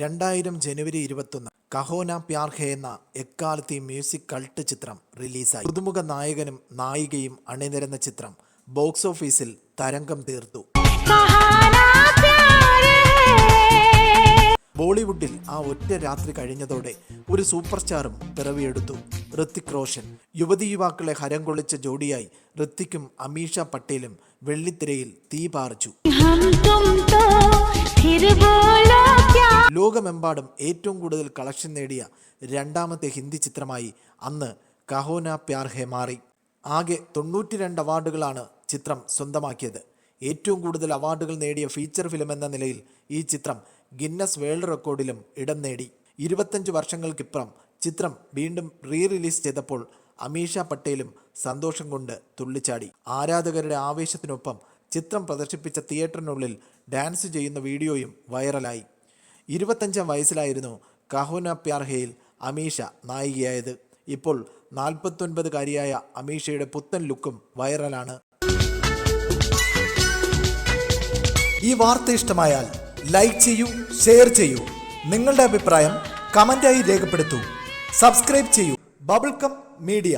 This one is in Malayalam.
2000 ജനുവരി 21 കഹോ നാ പ്യാർ ഹേ എന്ന എക്കാലത്തെയും മ്യൂസിക് കൾട്ട് ചിത്രം റിലീസായി. പുതുമുഖ നായകനും നായികയും അണിനിരന്ന ചിത്രം ബോക്സ് ഓഫീസിൽ തരംഗം തീർത്തു. ബോളിവുഡിൽ ആ ഒറ്റ രാത്രി കഴിഞ്ഞതോടെ ഒരു സൂപ്പർ സ്റ്റാറും പിറവിയെടുത്തു. ഋത്തിക് റോഷൻ. യുവതി യുവാക്കളെ ഹരം കൊള്ളിച്ച ജോഡിയായി ഋത്തിക്കും അമീഷ പട്ടേലും വെള്ളിത്തിരയിൽ തീ പാറിച്ചു. ലോകമെമ്പാടും ഏറ്റവും കൂടുതൽ കളക്ഷൻ നേടിയ രണ്ടാമത്തെ ഹിന്ദി ചിത്രമായി അന്ന് കഹോ നാ പ്യാർ ഹേ മാറി. ആകെ 92 അവാർഡുകളാണ് ചിത്രം സ്വന്തമാക്കിയത്. ഏറ്റവും കൂടുതൽ അവാർഡുകൾ നേടിയ ഫീച്ചർ ഫിലിം എന്ന നിലയിൽ ഈ ചിത്രം ഗിന്നസ് വേൾഡ് റെക്കോർഡിലും ഇടം നേടി. 25 വർഷങ്ങൾക്കിപ്പുറം ചിത്രം വീണ്ടും റിലീസ് ചെയ്തപ്പോൾ അമീഷ പട്ടേലും സന്തോഷം കൊണ്ട് തുള്ളിച്ചാടി. ആരാധകരുടെ ആവേശത്തിനൊപ്പം ചിത്രം പ്രദർശിപ്പിച്ച തിയേറ്ററിനുള്ളിൽ ഡാൻസ് ചെയ്യുന്ന വീഡിയോയും വൈറലായി. 25 വയസ്സിലായിരുന്നു കഹോ നാ പ്യാർ ഹേയിൽ അമീഷ നായികയായത്. ഇപ്പോൾ 49കാരിയായ അമീഷയുടെ പുത്തൻ ലുക്കും വൈറലാണ്. ഈ വാർത്ത ഇഷ്ടമായാൽ ലൈക്ക് ചെയ്യൂ, ഷെയർ ചെയ്യൂ. നിങ്ങളുടെ അഭിപ്രായം കമൻ്റായി രേഖപ്പെടുത്തൂ. സബ്സ്ക്രൈബ് ചെയ്യൂ. ബബിൾകം മീഡിയ.